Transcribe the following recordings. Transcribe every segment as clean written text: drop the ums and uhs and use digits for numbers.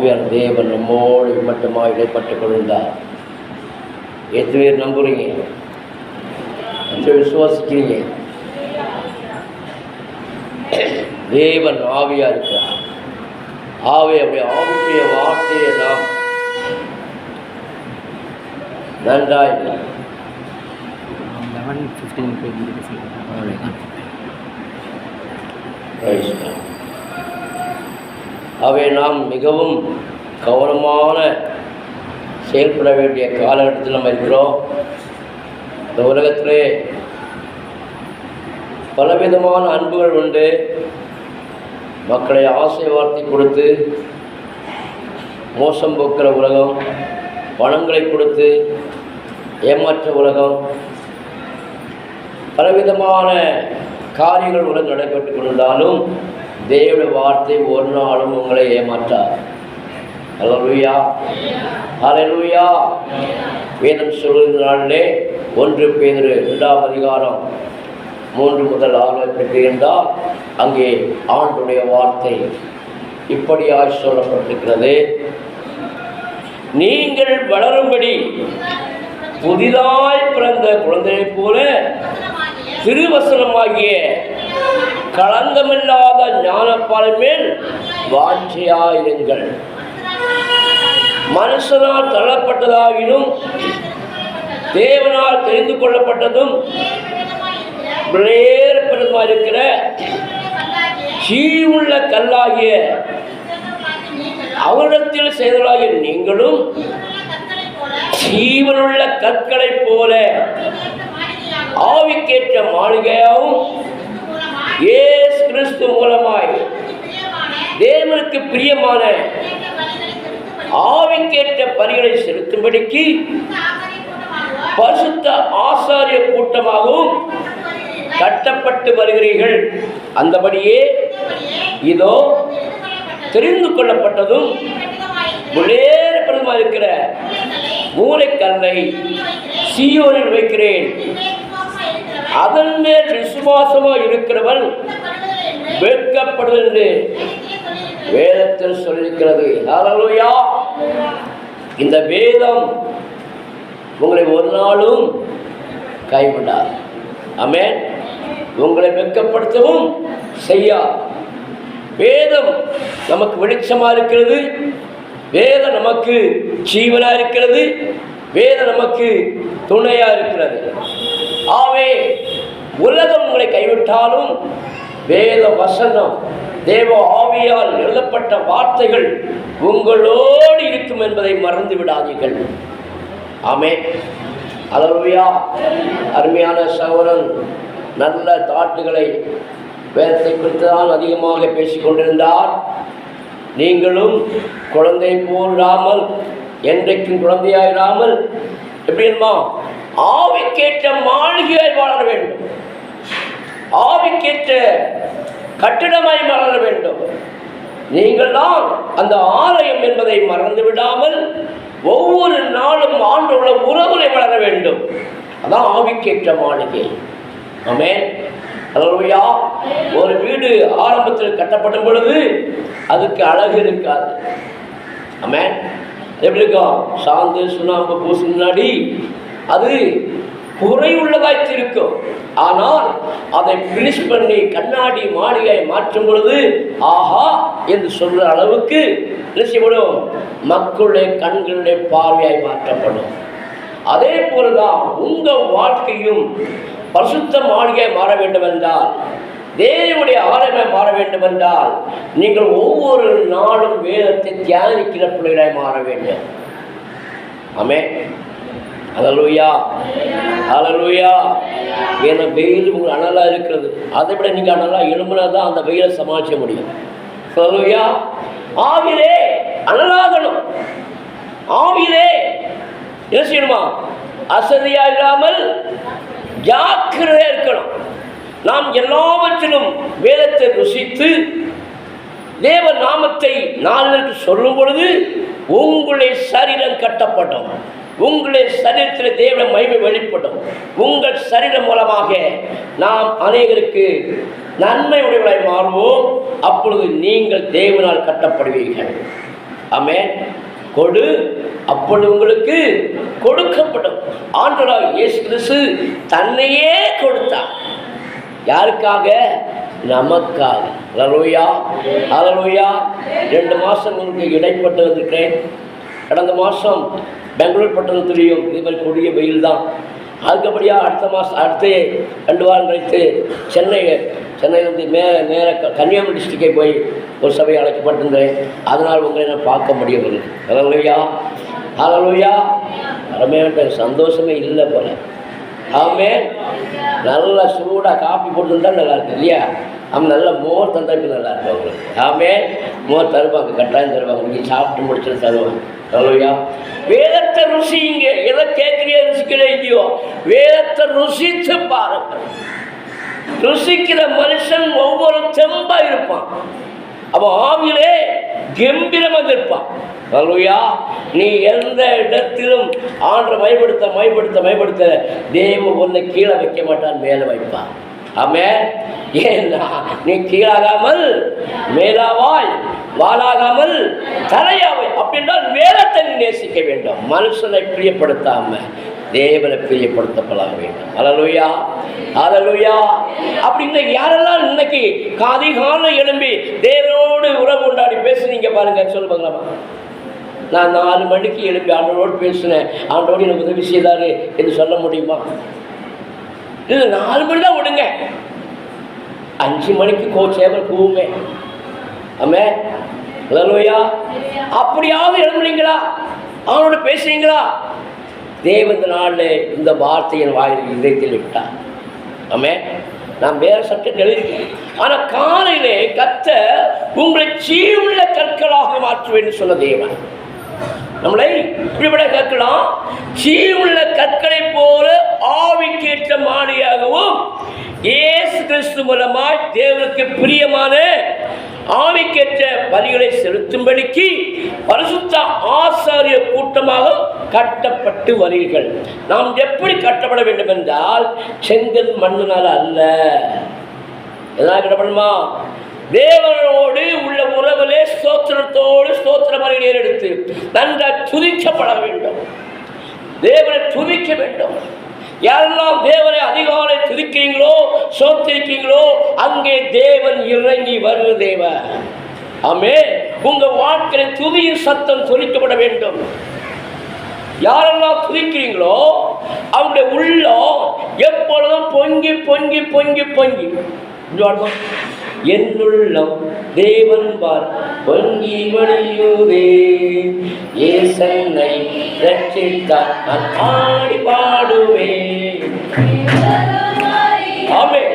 ஆவியார் தேவன் நம்மோடு மட்டுமாக இடைப்பட்டுக் கொண்டிருந்தார். எத்தனை பேர் நம்புறீங்க? எத்தனை விசுவாசிக்கிறீங்க? தேவன் ஆவியா இருக்கிறார். அவருடைய ஆவிய வார்த்தையை நாம் நன்றாய் அவை நாம் மிகவும் கவனமான செயல்பட வேண்டிய காலகட்டத்தில் நம்ம இருக்கிறோம். இந்த உலகத்திலே பலவிதமான அன்புகள் உண்டு. மக்களை ஆசை வார்த்தை கொடுத்து மோசம் போக்குற உலகம், பணங்களை கொடுத்து ஏமாற்ற உலகம், பலவிதமான காரியங்கள் உலகம் நடைபெற்று கொண்டிருந்தாலும் தேவனுடைய வார்த்தை ஒரு நாளும் உங்களை ஏமாற்றார். அல்லேலூயா, அல்லேலூயா. வேதம் சொல்லுகிற நாளிலே 1 பேதுரு 2ஆம் அதிகாரம் 3 முதல் 6 பெற்றிருந்தால் அங்கே ஆண்டுடைய வார்த்தை இப்படியாய் சொல்லப்பட்டிருக்கிறது. நீங்கள் வளரும்படி புதிதாய் பிறந்த குழந்தையைப் போல திருவசனமாகிய களங்கமில்லாத ஞானப்பாலின் மேல் வாஞ்சையாயிருங்கள். மனுஷனால் தள்ளப்பட்டதாகினும் தேவனால் தெரிந்து கொள்ளப்பட்டதும் இருக்கிற ஜீவனுள்ள கல்லாகிய அவரிடத்தில் செய்தலாகிய நீங்களும் ஜீவனுள்ள கற்களைப் போல ஆவிக்கேற்ற மாளிகையாகவும் இயேசு கிறிஸ்து மூலமாய் தேவனுக்கு பிரியமான ஆவிக்கேற்ற பலிகளை செலுத்தும்படிக்கு பரிசுத்த ஆசாரிய கூட்டமாகவும் கட்டப்பட்டு வருகிறீர்கள். அந்தபடியே இதோ தெரிந்து கொள்ளப்பட்டதும் இருக்கிற மூளைக்கல்லை சீயோனில் வைக்கிறேன். அதன் மேல் விசுவாசமாக இருக்கிறவன் வெட்கப்படுவது என்று வேதத்தில் சொல்லியிருக்கிறது. அல்லேலூயா. இந்த வேதம் உங்களை ஒரு நாளும் கைவிடாது. ஆமென். உங்களை வெட்கப்படுத்தவும் செய்யாது. வேதம் நமக்கு வெளிச்சமாக இருக்கிறது. வேதம் நமக்கு ஜீவனாக இருக்கிறது. வேதம் நமக்கு துணையாக இருக்கிறது. ஆவே உலகம் உங்களை கைவிட்டாலும் வேத வசனம் தேவ ஆவியால் எழுதப்பட்ட வார்த்தைகள் உங்களோடு இருக்கும் என்பதை மறந்து விடாதீர்கள். ஆமென். அல்லேலூயா. அருமையான சகோதரன் நல்ல தாட்டுகளை வேதத்தை குறித்து தான் அதிகமாக பேசிக்கொண்டிருந்தார். நீங்களும் குழந்தை போராமல் என்றைக்கும் குழந்தையாயிராமல் எப்படிமா ஆவிக்கேற்ற மாளிகையாய் வாழ வேண்டும். ஆவிக்கேற்ற கட்டிடமாய் வளர வேண்டும். நீங்கள் தான் அந்த ஆலயம் என்பதை மறந்து விடாமல் ஒவ்வொரு நாளும் ஆண்டோட உறவுகளை வளர வேண்டும். அதான் ஆவிக்கேற்ற மாளிகை. ஆமென். அல்லேலூயா. ஒரு வீடு ஆரம்பத்தில் கட்டப்படும் பொழுது அதுக்கு அழகு இருக்காது. ஆமென். எப்படி இருக்கும்? சாந்து சுண்ணாம்பு பூசு முன்னாடி அது குறையுள்ளதாய் இருக்கும். ஆனால் அதை பினிஷ் பண்ணி கண்ணாடி மாளிகையை மாற்றும் பொழுது ஆஹா என்று சொல்ற அளவுக்கு நிச்சயப்படும் மக்களுடைய கண்களுடைய பார்வையாய் மாற்றப்படும். அதே போலதான் உங்கள் வாழ்க்கையும் பரிசுத்த மாளிகையாய் மாற வேண்டும் என்றால், தேவனுடைய ஆலயமாய் மாற வேண்டும் என்றால், நீங்கள் ஒவ்வொரு நாளும் வேதத்தை தியானிக்கிற பிள்ளைகளாய் மாற வேண்டும். ஆமென். அல்லேலூயா, அல்லேலூயா. ஏன்னா வெயில் உங்களுக்கு அனலா இருக்கிறது. அதை விட நீங்க அனலா எழும்புனா தான் அந்த வெயிலை சமாளிக்க முடியும். அல்லேலூயா. ஆவிலே அனலாகணும். ஆவிலே என்ன செய்யணுமா? அசதியா இல்லாமல் ஜாக்கிரதையா இருக்கணும். நாம் எல்லாவற்றிலும் வேதத்தை ருசித்து தேவ நாமத்தை 4 பேருக்கு சொல்லும் பொழுது உங்களுடைய சரீரம் கட்டப்படும். உங்களுடைய சரீரத்தில் தேவ மகிமை வெளிப்படும். உங்கள் சரீரம் மூலமாக நாம் அநேகருக்கு நன்மை உடையவராய் மாறுவோம். அப்பொழுது நீங்கள் தேவனால் கட்டப்படுவீர்கள். ஆமென். கொடு, அப்பொழுது உங்களுக்கு கொடுக்கப்படும். ஆண்டவராகிய இயேசு கிறிஸ்து தன்னையே கொடுத்தார். யாருக்காக? நமக்காக. அல்லேலூயா, அல்லேலூயா. 2 மாதம் உங்களுக்கு இடைப்பட்டு வந்திருக்கிறேன். கடந்த மாதம் பெங்களூர் பட்டணத்துலேயும் இதுமாதிரி கொடிய வெயில் தான். அதுக்கபடியாக அடுத்த 2 வாரம் கழித்து சென்னையிலேருந்து நேர கன்னியாகுமரி டிஸ்ட்ரிக்டை போய் ஒரு சபை அழைக்கப்பட்டிருந்தேன். அதனால் உங்களை நான் பார்க்க முடியவில்லை. அல்லேலூயா, அல்லேலூயா. அருமையான சந்தோஷமே இல்லை போல. ஆமென். நல்லா சூடாக காப்பி போட்டுருந்தா நல்லா இருக்கு இல்லையா? அவன் நல்ல மோர் தந்தா இப்போ நல்லா இருக்கு அவங்களுக்கு. ஆமென். மோர் தருவாங்க, கட்டாயம் தருவாங்க. நீங்கள் சாப்பிட்டு முடிச்சுட்டு தருவாங்க. அல்லேலூயா. வேதத்தை ருசிங்க. எதை கேட்குறியோ ருசிக்கிறே இல்லையோ, வேதத்தை ருசித்து பாருங்க. ருசிக்கிற மனுஷன் ஒவ்வொரு தெம்பா இருப்பான். அவன் ஆவிலே கம்பீரமாக இருப்பான். அல்லேலூயா. நீ எந்த இடத்திலும் ஆண்டவரை மைப்படுத்த தேவன் உன்னை கீழே வைக்க மாட்டான், மேலே வைப்பான். ஆமென். ஏன்னா நீ கீழாகாமல் மேலாவாய், வாளாகாமல் தலையாவாய். அப்படின்றால் வேதத்தை நேசிக்க வேண்டும். மனுஷனை பிரியப்படுத்தாம தேவனை பிரியப்படுத்தப்பட வேண்டும். அல்லேலூயா, அல்லேலூயா. அப்படின்னு யாரெல்லாம் இன்னைக்கு அதிகாலை எழும்பி தேவனோடு உறவு கொண்டாடி பேசுனீங்க பாருங்க, சொல்லுவாங்களா? நான் 4 மணிக்கு எழுப்பி ஆண்டவரோடு பேசினேன், ஆண்டவரோடு எனக்கு உதவி செய்தாரு என்று சொல்ல முடியுமா? இது 4 மணி தான் விடுங்க. 5 மணிக்கு சேவல் கூவுமே. ஆமே. அல்லேலூயா. அப்படியாவது எழுதுனீங்களா? அவனோட பேசுறீங்களா? தேவந்த நாளில் இந்த வார்த்தையின் வாயில் இதயத்தில் விட்டார். ஆமே. நான் வேற சட்டம் எழுதியிருக்கேன். ஆனால் காலையிலே கர்த்தர் உங்களை ஜீவனுள்ள கற்களாக மாற்றுவேன்னு சொன்ன தேவன் நம்மளை இப்படிப்பட கேட்கலாம். ஜீவனுள்ள கற்களை போல ஆவிக்கேற்ற மாடியாகவும் இயேசு கிறிஸ்து மூலமாய் தேவனுக்கு பிரியமான ஆவிக்கேற்ற பலிகளை செலுத்தும்படிக்கு பரிசுத்த ஆசாரிய கூட்டமாக கட்டப்பட்டு வருகிறீர்கள். நாம் எப்படி கட்டப்பட வேண்டும் என்றால், செங்கல் மண்ணினால் அல்ல. எதனால் கட்டப்படுமா? தேவனோடு உள்ள உறவிலே ஸ்தோத்திரத்தோடு ஸ்தோத்திர பலிகளை எடுத்து நன்றாக துதிக்கப்பட வேண்டும். தேவனை துதிக்க வேண்டும். யாரெல்லாம் தேவனை அதிகாலை துதிக்கிறீங்களோ, சோத்திருக்கீங்களோ, அங்கே தேவன் இறங்கி வருவது தேவன். ஆமென். உங்க வாழ்க்கையில் துதியின் சத்தம் துதிக்கப்பட வேண்டும். யாரெல்லாம் துதிக்கிறீங்களோ அவருடைய உள்ளம் எப்பொழுதும் பொங்கி பொங்கி பொங்கி பொங்கி என்னுள்ளம் தேவன் பார் பொங்கி வழியுதே, ஏசன்னை ரட்சித்தார் நான் ஆடி பாடுவேன். ஆமென்.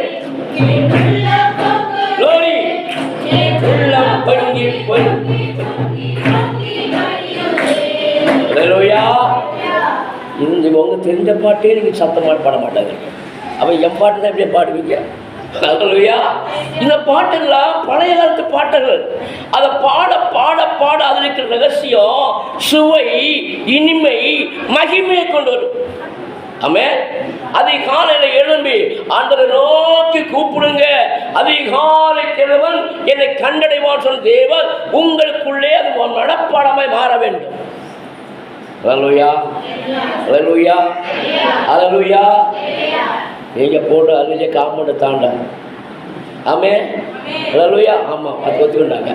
glory. உள்ளம் பொங்கி பொங்கி. அல்லேலூயா. இந்த உங்க தெரிஞ்ச பாட்டே நீங்க சத்தமாக பாட மாட்டாங்க. அவன் என் பாட்டு தான் எப்படியே பாடுவீங்க. அல்லேலூயா. இந்த பாட்டுலாம் பழைய காலத்து பாட்டுகள். அதை பாட பாட பாட அதில் இருக்கிற ரகசியம், சுவை, இனிமை, மகிமையை கொண்டு வரும். ஆமென். அதிகாலையில் எழும்பி ஆண்டவரை நோக்கி கூப்பிடுங்க. அதிகாலை கிழவன் என்னை கண்டடைவான் சொன்ன தேவன் உங்களுக்குள்ளே அது நடப்பாடமாய் மாற வேண்டும். அல்லேலூயா, அல்லேலூயா, அல்லேலூயா. நீங்க போட்டு அதுலேயே காம்பவுண்டை தாண்ட. ஆமே. அல்லேலூயா. ஆமாம், அது ஒத்துக்கிட்டாங்க.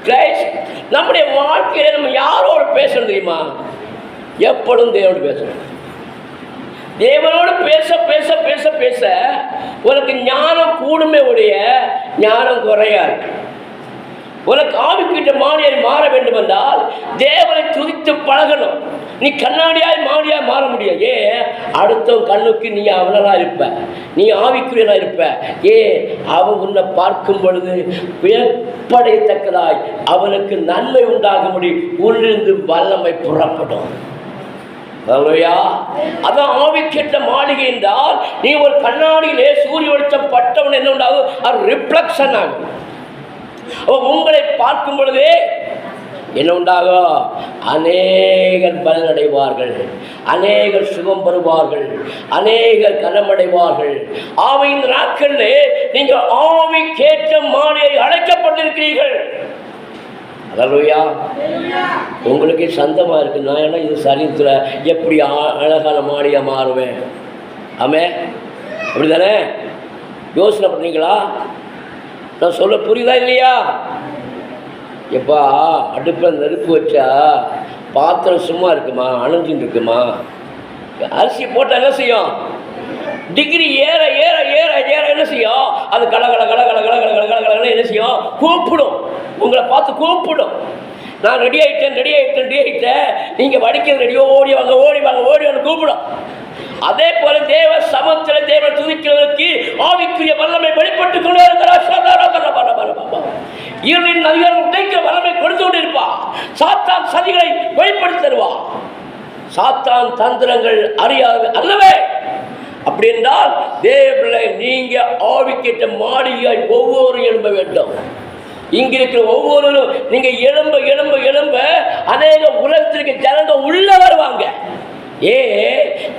கிரைஸ்ட் நம்முடைய வாழ்க்கையில நம்ம யாரோடு பேசணும் தெரியுமா? எப்பொழுதும் தேவனோடு பேசணும். தேவனோடு பேச பேச பேச பேச உனக்கு ஞானம் கூடுமே உடைய ஞானம் குறையாது. உனக்கு ஆவிக்கிட்ட மாடியாய் மாற வேண்டும் என்றால் தேவனை துதித்து பழகணும். நீ கண்ணாடியாய் மாடியாய் மாற முடியாது. ஏன்? அடுத்தவன் கண்ணுக்கு நீ அவனா இருப்ப, நீ ஆவிக்குரியனா இருப்ப. அவன் உன்னை பார்க்கும் பொழுது வியப்படையத்தக்கதாய் அவனுக்கு நன்மை உண்டாகும்படி உள்ளிருந்து வல்லமை புறப்படும். அதான் ஆவிக்கேற்ற மாளிகை என்றால், நீ ஒரு கண்ணாடியிலே சூரிய வெளிச்சம் பட்டவன் என்ன உண்டாகும்? அது ரிஃப்ளெக்ஷன் ஆகும். உங்களை பார்க்கும் பொழுதே என்ன உண்டாகும்? அநேகர் பலனடைவார்கள், அநேகர் சுகம் பெறுவார்கள், அநேகர் கனமடைவார்கள். ஆவி இந்த நாட்களில் நீங்கள் ஆவிக்கேற்ற மாளிகை அழைக்கப்பட்டிருக்கிறீர்கள். அல்லேலூயா. உங்களுக்கு சொந்தமாக இருக்குது. நான் ஏன்னா இது சரித்திர எப்படி அழகான மாடியாக மாறுவேன். ஆமே, அப்படி தானே யோசனை பண்ணீங்களா? நான் சொல்ல புரியுதா இல்லையா? எப்பா அடுப்பில் நெருப்பு வச்சா பாத்திரம் சும்மா இருக்குமா? அணைஞ்சின்னு இருக்குமா? அரிசி போட்டால் என்ன செய்யும்? டிகிரி ஏற ஏற ஏற ஏற என்ன செய்யும்? அது கடகட கடகட கடகட கடகட என்ன செய்யும்? கூப்பிடும். உங்களை பார்த்து கூப்பிடும். நான் ரெடி ஆகிட்டேன், நீங்கள் வடிக்கிறது ரெடியோ, ஓடி வாங்க வந்து கூப்பிடும். அதே போல தேவ சமத்தில் தேவ துதிக்கிறவருக்கு ஆவிக்குரிய வல்லமை வெளிப்பட்டு கொண்டே இருக்கிறார். இருளின் அதிகாரம் உடைக்கிற வல்லமை கொடுத்து கொண்டு இருப்பான். சாத்தான் சதிகளை வெளிப்படுத்தி தருவான். சாத்தான் தந்திரங்கள் அறியாது அல்லவே. அப்படி என்றால் தேவனை நீங்க ஆவிக்கேற்ற மாளிகையாய் ஒவ்வொரு எழும்ப வேண்டும். இங்க இருக்கிற ஒவ்வொருவரும் நீங்க எழும்ப அநேக உலகத்திற்கு ஜனங்க உள்ள வருவாங்க.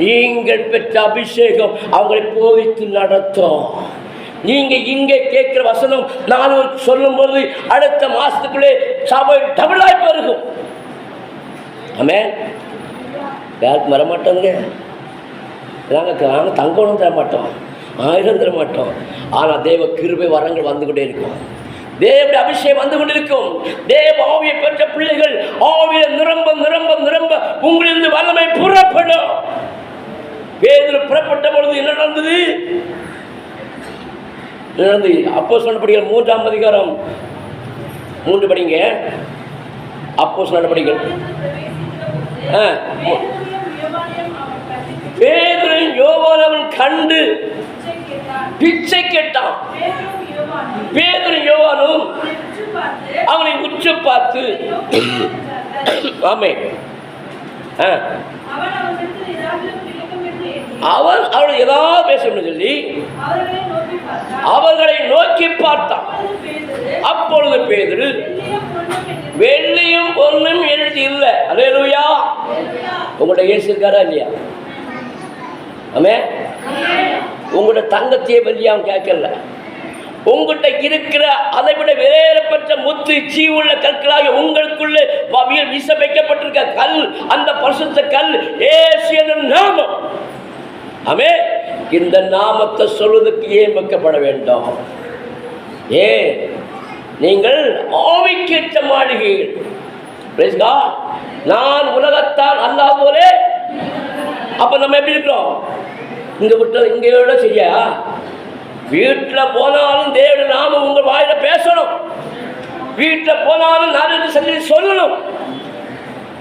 நீங்கள் பெற்ற அபிஷேகம் அவங்களை போதித்து நடத்தும். நீங்க இங்கே கேட்கிற வசனம் நான் சொல்லும் போது அடுத்த மாசத்துக்குள்ளே சபை டபுளாய் பெருகும். ஆமென். யாருக்கு வரமாட்டோங்க. நாங்கள் தங்கணும் தர மாட்டோம், 1000 தர மாட்டோம். ஆனால் தேவ கிருபை வரங்கள் வந்து கொண்டே இருக்கும். தேவனுடைய அபிஷேகம் வந்து கொண்டிருக்கும். தேவ ஆவியை பெற்ற பிள்ளைகள் ஆவியை நிரம்ப நிரம்ப நிரம்ப உங்களிலிருந்து வல்லமை புறப்படும். பேதுரு புறப்பட்ட பொழுது என்ன நடந்தது? அப்போஸ்தலர் நடபடிகள் 3ஆம் அதிகாரம் 3 படிங்க. அப்போஸ்தலர் நடபடிகள் பேதுருவும் யோவானும் கண்டு பிச்சை கேட்டான். பேதுரு யோவானும் அவனை உற்று பார்த்து ஆமே அவன் அவனை ஏதாவது பேசணும்னு சொல்லி அவர்களை நோக்கி பார்த்தான். அப்பொழுது பேதுரு வெள்ளியும் பொன்னும் எழுதி இல்லை. அல்லேலூயா. உங்கள்கிட்ட இயேசு இருக்காரா இல்லையா? ஆமே. உங்களோட தங்கத்தையே வெள்ளியாவும் கேட்கல. உங்கள்கிட்ட இருக்கிற அதை விட வேறுபட்ட முத்து ஜீவுள்ள கற்களாக உங்களுக்குள்ளே வீச வைக்கப்பட்டிருக்க கல், அந்த பரிசுத்த கல் இயேசு என்னும் நாமம். ஆமே. இந்த நாமத்தை சொல்வதற்கு ஏன் வைக்கப்பட வேண்டும்? நீங்கள் ஆவிக்கேற்ற மாளிகைகள். நான் உலகத்தான் அல்லாத போலே. அப்ப நம்ம எப்படி இருக்கிறோம்? இங்க விட்டு இங்கேயோட செய்ய வீட்டில் போனாலும் தேவ நாம உங்க வாயில பேசணும். வீட்டில் போனாலும் நான் சொல்லணும்.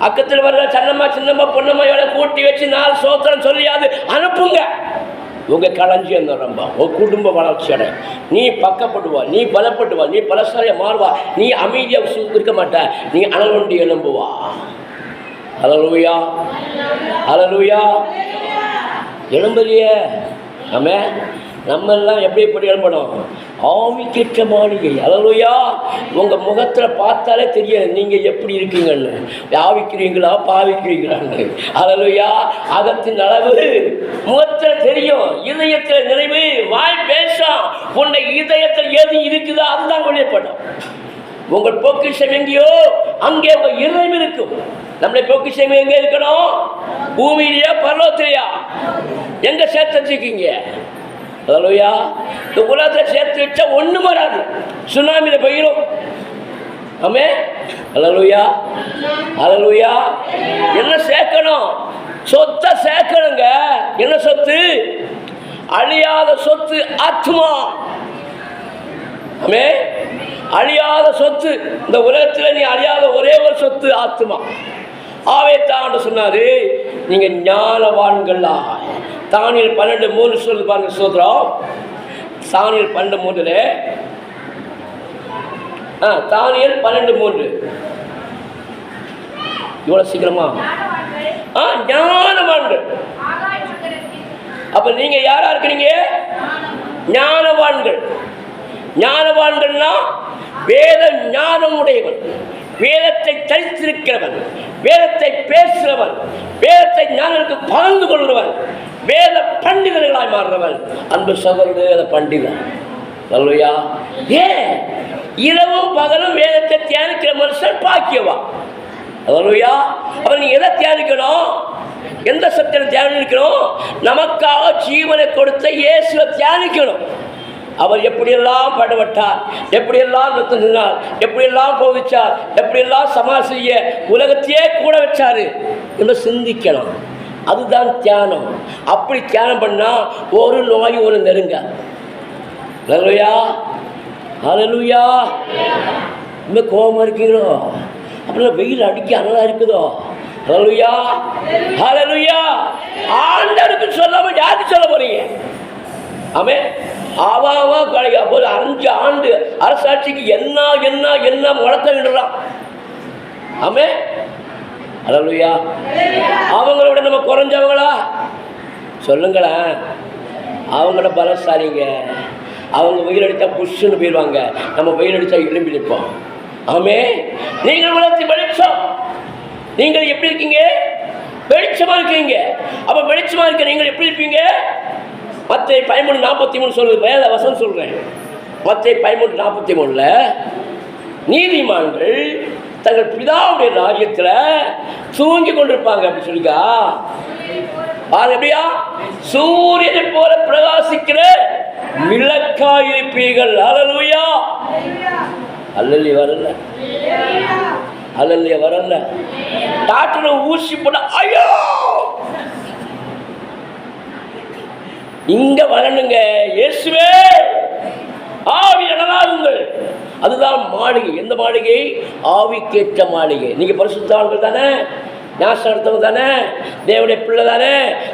அக்கத்தில் வர்ற சின்னம்மா பொன்னம்மையோட கூட்டி வச்சு 4 சோத்திரம் சொல்லியாது அனுப்புங்க. உங்க களஞ்சியம் ரொம்ப உங்க குடும்ப வளர்ச்சி அடை. நீ பக்கப்படுவா, நீ பலப்படுவா, நீ பலசாலியா மாறுவா, நீ அமைதியா இருக்க மாட்ட, நீ அனல்வண்டி எழும்புவா. அல்லேலூயா, அல்லேலூயா. எழும்பலையே. ஆமே. நம்ம எல்லாம் எப்படி எழும்பணும்? ஆவிக்கேற்ற மாளிகை. அல்லேலூயா. உங்க முகத்துல பார்த்தாலே தெரியும் நீங்க எப்படி இருக்கீங்கன்னு. ஆவிக்கிறீங்களா பாவிக்கிறீங்களான்னு. அல்லேலூயா. அகத்தின் அளவு முகத்துல தெரியும். இதயத்துல நிறைவு வாய் பேசும். உன்னை இதயத்தில் எது இருக்குதோ அதுதான் வெளிப்படும். உங்கள் பொக்கிஷம் எங்கேயோ அங்கே உங்க இதயம் இருக்கும். நம்முடைய பொக்கிஷம் எங்க இருக்கணும்? பூமியிலையா பரலோகத்திலையா? எங்க சேர்த்து வச்சிருக்கீங்க? அல்லேலூயா. இந்த உலகத்தை சேர்த்து வச்சா ஒண்ணும் வராது, சுனாமியில போயிடும். ஆமே. அல்லேலூயா, அல்லேலூயா. என்ன சேர்க்கணும்? சொத்தை சேர்க்கணுங்க. என்ன சொத்து? அழியாத சொத்து ஆத்மா. ஆமே. அழியாத சொத்து. இந்த உலகத்தில் நீ அழியாத ஒரே ஒரு சொத்து ஆத்மா. ஆவேத்தான் சொன்னாரு, நீங்க ஞானவான்களா. தானியேல் 12:3 சொல்லு பாருங்க. சோதரம் தானியேல் 12:3. தானியேல் 12:3. இவ்வளவு சீக்கிரமா? ஞானவான்கள். அப்ப நீங்க யாரா இருக்கிறீங்க? ஞானவான்கள். ஞானவான்கள்னா வேத ஞானம் உடையவன், வேதத்தை தரித்திருக்கிறவன், வேதத்தை பேசுகிறவன், வேதத்தை ஞானத்துக்கு பகிர்ந்து கொள்கிறவன், வேத பண்டிதர்களாய் மாறுறவன். அன்பு சகோதரர் வேத பண்டிதன். அல்லேலூயா. இரவும் பகலும் வேதத்தை தியானிக்கிற மனுஷன் பாக்கியவா. அல்லேலூயா. அவன் நீ எதை தியானிக்கணும்? எந்த சத்தியத்தை தியானிக்கணும்? நமக்காக ஜீவனை கொடுத்த இயேசுவை தியானிக்கணும். அவர் எப்படியெல்லாம் பாடுபட்டார், எப்படியெல்லாம் நிறுத்தினார், எப்படியெல்லாம் போதிச்சார், எப்படியெல்லாம் சமாசிய உலகத்தையே கூட வச்சாரு என்று சிந்திக்கணும். அதுதான் தியானம். அப்படி தியானம் பண்ணால் ஒரு நோய் ஒரு நெருங்க. அல்லேலூயா. அல்லேலூயா. இன்னும் கோபமாக இருக்கீங்களோ? அப்படின்னா வெயில் அடிக்க அனலா இருக்குதோ? அல்லேலூயா. அல்லேலூயா. ஆண்டவருக்கு சொல்லாமல் யாருக்கு சொல்ல போறீங்க? ஆமென். ஆவாவா கலையா போது 5 ஆண்டு அரசாட்சிக்கு என்ன என்ன என்ன முழக்கம்ன்றான். ஆமென். அல்லேலூயா. அவங்களோட நம்ம குறைஞ்சவங்களா? சொல்லுங்களேன். அவங்களோட பலசாலிங்க. அவங்க வெயில் அடித்தா புஷ்ஷுன்னு போயிடுவாங்க, நம்ம வெயில் அடித்தா எழும்பி நிற்போம். ஆமே. நீங்கள் உலகத்தில் வெளிச்சம். நீங்கள் எப்படி இருக்கீங்க? வெளிச்சமா இருக்கீங்க. அப்ப வெளிச்சமா இருக்க நீங்கள் எப்படி இருப்பீங்க? மத்தேயு 13:43 சொல்லுது, வேத வசனம் சொல்றேன். மத்தேயு 13:43 நீதிமான்கள் தங்கள் பிதாவுடைய ராஜ்யத்தில் தூங்கி கொண்டிருப்பாங்க அப்படி சொல்லிக்கா. அது எப்படியா? சூரியனை போல பிரகாசிக்கிற விளக்காயிருப்பீர்கள். அல்லேலூயா. அல்லேலூயா வரல. அல்லேலூயா வரல. டாக்டர் ஊசி போட ஐயோ இங்க வரணுங்க. இயேசுவே ஆவி அனலாகுங்கள். அதுதான் மாளிகை. எந்த மாளிகை? ஆவிக்கேற்ற மாளிகை. நீங்க பரிசுத்தவான்கள் தானே, ஞானஸ்தானத்தவங்க தானே, தேவனுடைய பிள்ளை தானே,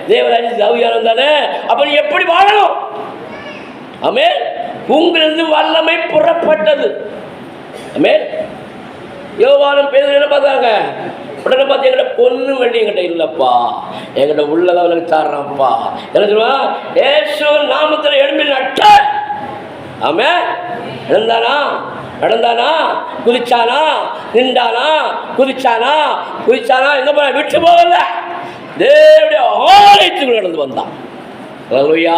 தேவராஜ்ய ஆவியானவன் தானே. அப்ப நீ எப்படி வாழணும்? ஆமென். உங்களிருந்து வல்லமை புறப்பட்டது. ஆமென். யோவானும் பேதுரு என்ன பார்த்தாங்க? உடனே பார்த்து எங்கிட்ட பொண்ணு வண்டி என்கிட்ட இல்லைப்பா, என்கிட்ட உள்ளதான் அவனுக்கு தாடுறான்ப்பா. என்ன சொல்லுவா? ஏசு நாமத்தில் எழும்பி நட்ட. ஆமென். இருந்தானா, நடந்தானா, குதிச்சானா, நின்றானா, குதிச்சானா, குதிச்சானா, எங்க போன விட்டு போகல, தேவனுடைய ஆலயத்துக்குள்ள நடந்து வந்தான். அல்லேலூயா.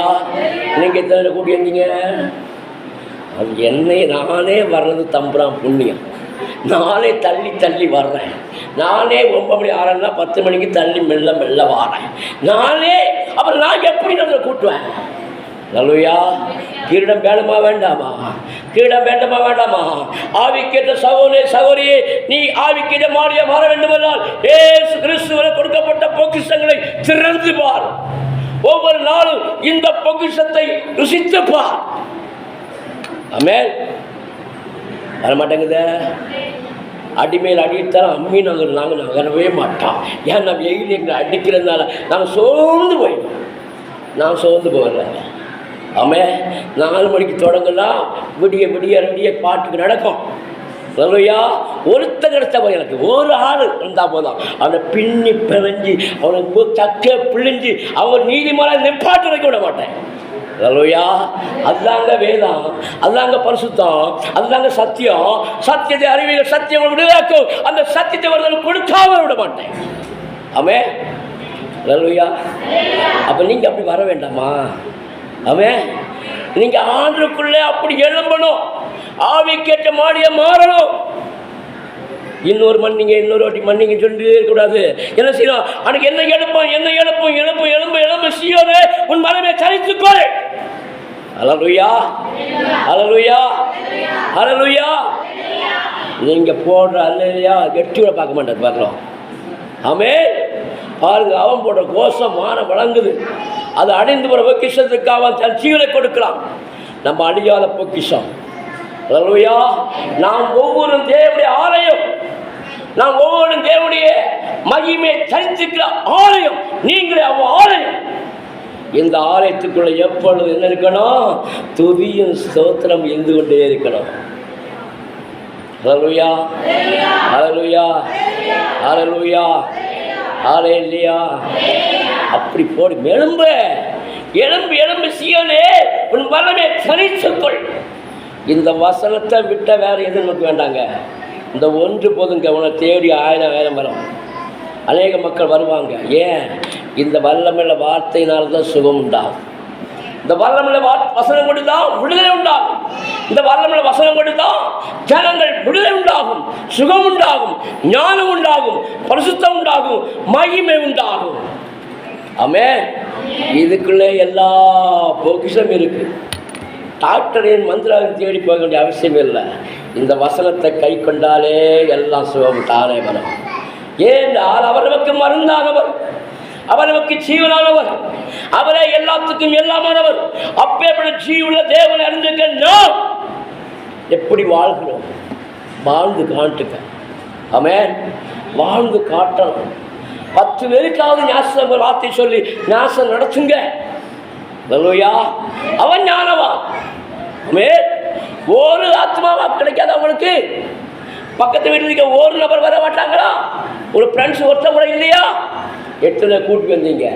நீங்க எத்தனை கூட்டி வந்தீங்க? அது என்னை நானே வர்றது தம்புறான் புண்ணியம். நானே தள்ளி தள்ளி வர்றேன். நானே 9 மணி 6 10 மணிக்கு தள்ளி மெல்ல மெல்ல வாரேன் நானே. அப்புறம் நான் எப்படி நம்மளை கூட்டுவேன்? அல்லேலூயா. கிரீடம் வேணுமா வேண்டாமா? கிரீடம் வேண்டுமா வேண்டாமா? ஆவிக்கேற்ற சகோதரே சகோதரியே, நீ ஆவிக்கேற்ற மாறிய மாற வேண்டுமென்றால் இயேசு கிறிஸ்துவிற்கு கொடுக்கப்பட்ட பொக்கிஷங்களை திறந்து பார். ஒவ்வொரு நாளும் இந்த பொக்கிஷத்தை ருசித்து பார். ஆமென். வரமாட்டேங்குது. அடிமையில் அடித்தாலும் அம்மி நாங்கள் நகரவே மாட்டோம். ஏன் நம்ம எகிரி எங்களை அடிக்கிறதுனால நாங்கள் சோர்ந்து போயிடும். நான் சோர்ந்து போகல. ஆமென். 4 மணிக்கு தொடங்கலாம், விடிய விடிய விடிய பாட்டுக்கு நடக்கும். அல்லேலூயா. ஒருத்த கிடைச்ச போய் எனக்கு ஒரு ஆள் இருந்தால் போதும், அவனை பின்னி பிணைஞ்சி அவனுக்கு தக்க பிழிஞ்சு அவன் நீதிமான நிப்பாட்டு வைக்க விட மாட்டேன். அல்லேலூயா. அதுதாங்க வேதம், அதுதாங்க பரிசுத்தம், அதுதாங்க சத்தியம். சத்தியத்தை அறிவியல் சத்தியம் விடுதலாக்கும். அந்த சத்தியத்தை அவர்கள் கொடுக்காம விட மாட்டேன். ஆமென். அல்லேலூயா. அப்ப நீங்க அப்படி வர வேண்டாமா? ஆமென். நீங்க ஆண்டுக்குள்ளே அப்படி எழும்பணும். ஆவிக்கேற்ற மாடிய மாறணும். இன்னொரு மண்ணிங்க இன்னொரு வாட்டி மண்ணிங்க சொல்லிட்டே இருக்கக்கூடாது. என்ன செய்யணும்? அன்னைக்கு என்ன எழுப்போம் என்ன எழுப்பும் எழுப்பு எலும்பு எலும்பு சீயோனே உன் மனமே சரித்துக்கொள். அல்லேலூயா. அல்லேலூயா. அல்லேலூயா. நீங்க போடுற அல்லேலூயா கெட்டியோட பார்க்க மாட்டேன் பார்க்கலாம். ஆமென். பாருங்க, அவன் போடுற கோஷம் மான வழங்குது. அது அடைந்து போற பொக்கிஷத்துக்கு அவன் தன் ஜீவனை கொடுக்கலாம். நம்ம அழியாத பொக்கிஷம். அல்லேலூயா. நாம் ஒவ்வொரு தேவனுடைய ஆலயம், நாம் ஒவ்வொரு தேவனுடைய மகிமையை தரித்திருக்கிற ஆலயம். நீங்களே அவன் ஆலயம். இந்த ஆலயத்துக்குள்ள எப்பொழுது என்ன இருக்கணும்? துதியும் ஸ்தோத்திரம் இருந்து கொண்டே இருக்கணும். அல்லேலூயா. அல்லேலூயா. அல்லேலூயா. அல்லேலூயா. அப்படி போடு. எழும்பு எழும்பு எழும்பு சீயோனே உன் வல்லமையை தரித்துக்கொள். இந்த வசனத்தை விட்ட வேற எதுவும் நமக்கு வேண்டாங்க. இந்த ஒன்று போதுங்க. உன்னை தேடி 1000 வரும். அநேக மக்கள் வருவாங்க. ஏன்? இந்த வல்லமையுள்ள வார்த்தையினால்தான் சுகம் உண்டாகும். இந்த வல்லமையுள்ள வசனம் கொண்டு தான் விடுதலை உண்டாகும். இந்த வல்லமையுள்ள வசனம் கொண்டு தான் ஜனங்கள் விடுதலை உண்டாகும், சுகம் உண்டாகும், ஞானம் உண்டாகும், பரிசுத்தம் உண்டாகும், மகிமை உண்டாகும். ஆமென். இதுக்குள்ளே எல்லா பொக்கிஷம் இருக்கு. டாக்டரின் மந்திரம் தேடி போக வேண்டிய அவசியம் இல்லை. இந்த வசனத்தை கை கொண்டாலே எல்லாம் சுகம் தானே வரும். ஏனென்றால் அவர் நமக்கு மருந்தானவர், அவர் நமக்கு ஜீவனானவர், அவரே எல்லாத்துக்கும் எல்லாமானவர். அப்பேற்பட்ட ஜீவன தேவனை அறிந்திருக்க நாம் எப்படி வாழ்கிறோம்? வாழ்ந்து காட்டுங்க. ஆமென். வாழ்ந்து காட்டணும். 10 பேருக்காவது ஞாசம் வார்த்தை சொல்லி ஞாசம் நடத்துங்க. அல்லேலூயா. அவன் ஞானவான். ஆமென். ஒரு ஆத்மாவா கிடைக்காது அவங்களுக்கு. பக்கத்து வீட்டுக்கு ஒரு நபர் வர மாட்டாங்களா? ஒரு ஃப்ரெண்ட்ஸ் ஒருத்தர் கூட இல்லையா? எத்தனை கூட்டி வந்தீங்க?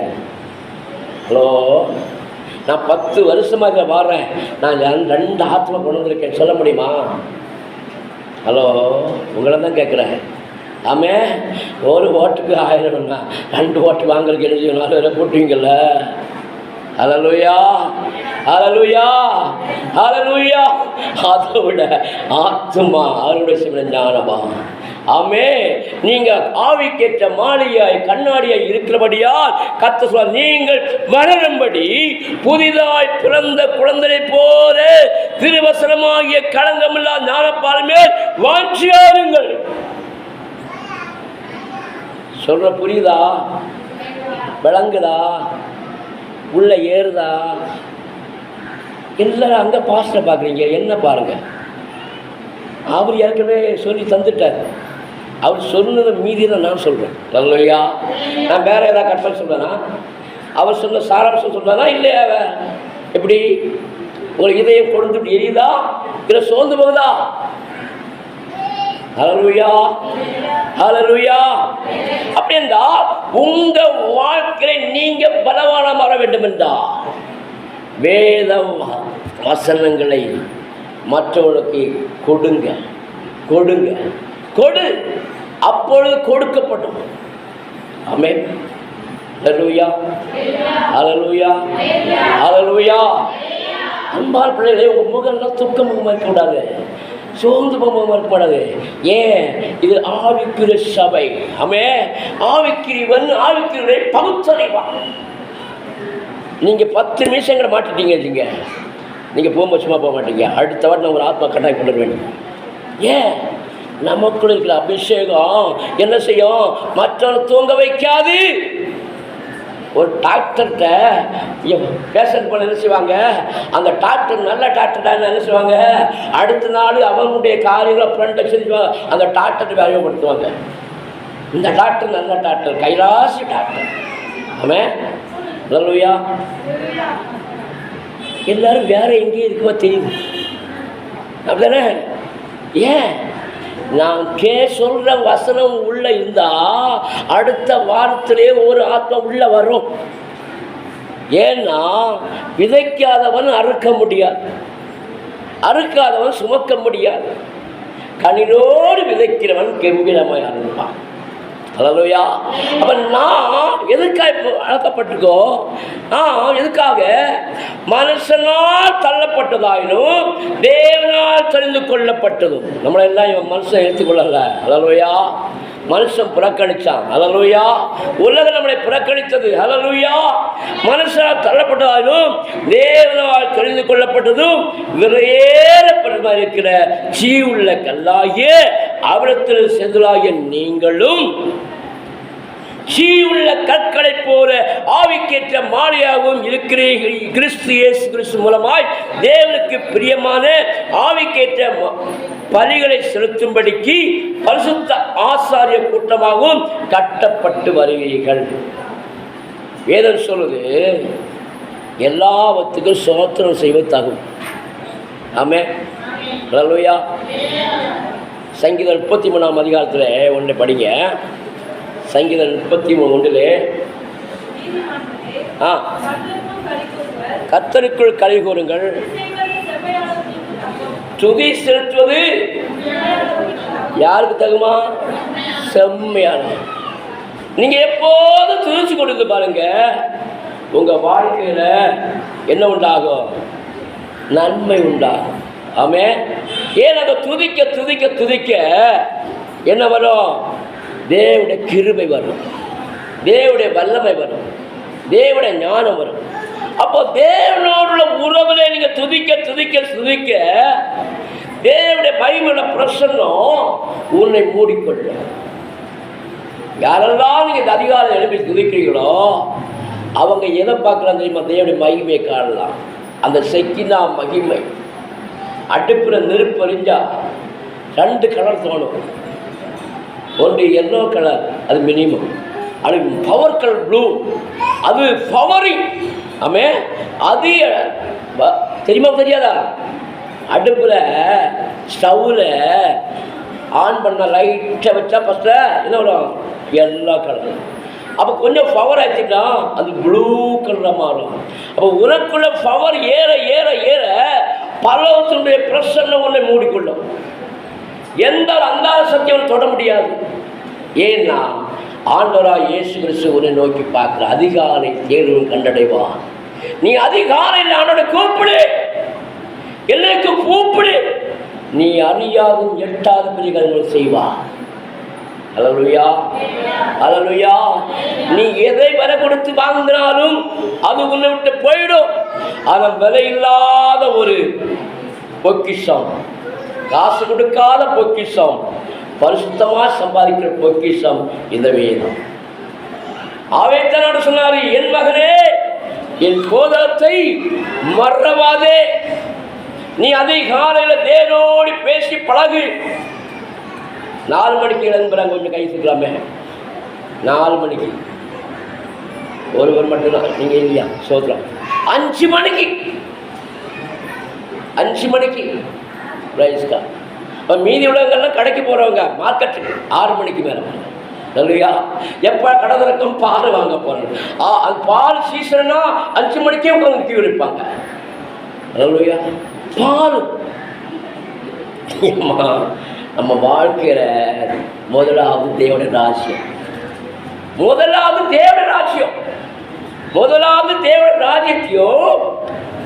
ஹலோ, நான் 10 வருஷமாக இதில் வாடுறேன், நான் 2 ஆத்மா கொண்டு வந்திருக்கேன், சொல்ல முடியுமா? ஹலோ, உங்களை தான் கேட்குறேன். ஆமே, ஒரு ஓட்டுக்கு 1000 2 ஓட்டு வாங்கறதுக்கு என்ன செய்யணும்? 4 பேரை கூட்டுவீங்கல்ல. ஹல்லேலூயா, ஹல்லேலூயா, ஹல்லேலூயா. அதை விட ஆத்மா அவருடைய சிவன ஞானமா. ஆமே, நீங்க ஆவிக்கேற்ற மாளிகையாய் கண்ணாடியாய் இருக்கிறபடியால் கர்த்தர் சொல்றார், நீங்கள் வளரும்படி புதிதாய் பிறந்த குழந்தை போல திருவசனமாகிய களங்கமில்லா ஞானப்பால் மேல் வாஞ்சியாருங்கள். சொல்ற புரியுதா? விளங்குதா? உள்ள ஏறுதா? எல்லாரும் அங்கே பாஸ்டரை பார்க்குறீங்க, என்ன பாருங்க, அவர் ஏற்கனவே சொல்லி தந்துட்டார். அவர் சொன்னதை மீறி தான் நான் சொல்கிறேன். அல்லேலூயா. நான் வேற ஏதாவது கற்பனை சொல்கிறேன்னா, அவர் சொன்ன சாராம்சம் சொல்கிறானா இல்லையா? எப்படி உங்களுக்கு இதயம் கொடுத்துட்டு எரியுதா இல்லை சோர்ந்து போகுதா? ஹல்லேலூயா, ஹல்லேலூயா. அப்படி என்றால் உங்க வாழ்க்கையில நீங்க பலவானம் வர வேண்டும் என்றால் வேத வசனங்களை மற்றவர்களுக்கு கொடுங்க, கொடுங்க, கொடு, அப்பொழுது கொடுக்கப்படும். ஆமென். ஹல்லேலூயா, ஹல்லேலூயா, ஹல்லேலூயா. அன்பான பிள்ளைகளே, உங்க முகம்லாம் துக்க முகமாக இருக்கக்கூடாது, சோர்ந்து போக இருக்கக்கூடாது. ஏன்? இது ஆவிக்குரிய சபை. ஆமென். ஆவிக்குரியவன் ஆவிக்குரிய பகுத்தறிவான். நீங்க 10 நிமிஷங்களை மாட்டிட்டீங்க இல்லைங்க, நீங்கள் போகும்போது சும்மா போக மாட்டீங்க. அடுத்த வாரம் நம்ம ஒரு ஆத்மா கட்டாயம் கொண்டு வர வேண்டும். ஏன்? நமக்குள்ள இருக்கிற அபிஷேகம் என்ன செய்யும்? மற்றவரை தூங்க வைக்காது. ஒரு டாக்டர்கிட்ட பேஷண்ட் பண்ண என்ன செய்வாங்க? அந்த டாக்டர் நல்ல டாக்டர்டா என்ன செய்வாங்க? அடுத்த நாள் அவனுடைய காரியங்களை ஃப்ரெண்டை செஞ்சுவாங்க, அந்த டாக்டர்கிட்ட அறிமுகப்படுத்துவாங்க. இந்த டாக்டர் நல்ல டாக்டர், கைலாசி டாக்டர். ஆமென். ஹல்லேலூயா. எல்லாரும் வேற எங்கேயும் இருக்குமா தெரியுது, அப்படிதானே? ஏன்? நான் சொல்ற வசனம் உள்ள இருந்தா அடுத்த வாரத்திலே ஒரு ஆத்மா உள்ள வரும். ஏன்னா விதைக்காதவன் அறுக்க முடியாது, அறுக்காதவன் சுமக்க முடியாது. கனிரோடு விதைக்கிறவன் கெம்பீரமாய் அறுப்பான். ஹல்லேலூயா. அப்ப நான் எதுக்காக அழைக்கப்பட்டிருக்கோ? எதுக்காக? மனுஷனால் தள்ளப்பட்டதாயினும் தேவனால் தெரிந்து கொள்ளப்பட்டதும். நம்மளெல்லாம் இவன் மனுஷன் எடுத்துக்கொள்ளல. ஹல்லேலூயா. மனுஷன் புறக்கணிச்சான். ஹல்லேலூயா. உலகம் நம்மளை புறக்கணித்தது. ஹல்லேலூயா. மனுஷனால் தள்ளப்பட்டதாயினும் தேவனால் தெரிந்து கொள்ளப்பட்டதும் விரையேறப்பட்டதாக இருக்கிற ஜீவுள்ள கல்லாகிய அவரத்தில் செதுளாகிய நீங்களும் ஜீவுள்ள கற்களை போல ஆவிக்கேற்ற மாலையாகவும் இருக்கிறீர்கள். கிறிஸ்து இயேசு கிறிஸ்து மூலமாய் தேவனுக்கு பிரியமான ஆவிக்கேற்ற பலிகளை செலுத்தும்படிக்கு பரிசுத்த ஆசாரிய கூட்டமாகவும் கட்டப்பட்டு வருவீர்கள். வேதம் சொல்லுது, எல்லாவற்றுக்கும் சோத்திரம் செய்வதாகும். ஆமென். ஹல்லேலூயா. சங்கீதம் 33ஆம் அதிகாரத்தில் ஒன்றை படிங்க. சங்கீதம் 33:1 கர்த்தருக்குள் களி கூறுங்கள், துதி செலுத்துவது யாருக்கு தகுமா? செம்மையான. நீங்க எப்போதும் துதிச்சு கொடுத்து பாருங்க, உங்க வாழ்க்கையில என்ன உண்டாகும்? நன்மை உண்டாகும். ஆமென். ஏன் அதை துதிக்க துதிக்க துதிக்க என்ன வரும்? தேவனுடைய கிருபை வரும், தேவனுடைய வல்லமை வரும், தேவனுடைய ஞானம் வரும். அப்போ தேவனோட உறவுல நீங்க துதிக்க துதிக்க துதிக்க தேவனுடைய மகிமையுள்ள பிரசன்னம் உன்னை மூடிக்கொள்ளும். யாரெல்லாம் நீங்க அதிகாரம் எழுப்பி துதிக்கிறீங்களோ அவங்க எதை பார்க்கலாம் தெரியுமா? தேவனுடைய மகிமையை காணலாம். அந்த செக்கினா மகிமை. அடுப்பில் நெருப்பு எரிஞ்சா 2 கலர் தோணும். ஒன்று எல்லோ கலர், அது மினிமம். அது பவர் கலர் ப்ளூ, அது பவரிங். ஆமே, அது தெரியுமா தெரியாதா? அடுப்பில் ஸ்டவ்வில் ஆன் பண்ண லைட்டை வச்சா ஃபஸ்ட்டு என்ன வரும்? Yellow colour. அப்போ கொஞ்சம் பவர் ஆச்சுன்னா அது ப்ளூ கலராக மாறும். அப்போ உனக்குள்ள பவர் ஏற ஏற ஏற பரலோகத்தினுடைய பிரசன்னம் உன்னை மூடிக்கொள்ளும். எந்த அந்தார சத்தியம் தொட முடியாது. ஏன்னா ஆண்டவராக இயேசு கிறிஸ்து உன்னை நோக்கி பார்க்குற அதிகாலை தேர்வும் கண்டடைவான். நீ அதிகாலையில் ஆண்டோட கூப்பிடு, எல்லாருக்கு கூப்பிடு, நீ அறியாதும் எட்டாத பெரிய காரியங்கள் செய்வா. அல்லேலூயா, அல்லேலூயா. நீ எதை விலை கொடுத்து வாங்கினாலும் அது உன்னை விட்டு போயிடும். அதன் விலை இல்லாத ஒரு பொக்கிஷம், காசு கொடுக்காத பொக்கிஷம், பரிசுத்தமாக சம்பாதிக்கிற பொக்கிஷம் இந்த வேதம். ஆவேத்தான் சொன்னாரு, என் மகனே என் போதத்தை மறவாதே. நீ அதிகாலையில் தேனோடி பேசி பழகு. 4 மணிக்கு எழுந்துறாங்க, கொஞ்சம் கை சுக்கலாமே. 4 மணிக்கு ஒருவர் மட்டும்தான், நீங்கள் இல்லையா? சோதரம் 5 மணிக்கு 5 மணிக்கு ரைஸ்கா. இப்போ மீதி உள்ளவங்கெல்லாம் கடைக்கு போகிறவங்க மார்க்கெட்டுக்கு 6 மணிக்கு மேலே இல்லையா? எப்போ கடை திறக்கும் பால் வாங்க போகிறோம். அது பால் சீசன்னா 5 மணிக்கே உட்காந்து கியூ இருப்பாங்க. இல்லையா? பால் நம்ம வாழ்க்கையில முதலாவது தேவனுடைய ராஜ்யம், முதலாவது தேவனுடைய ராஜ்யம், முதலாவது தேவனுடைய ராஜ்யத்தையும்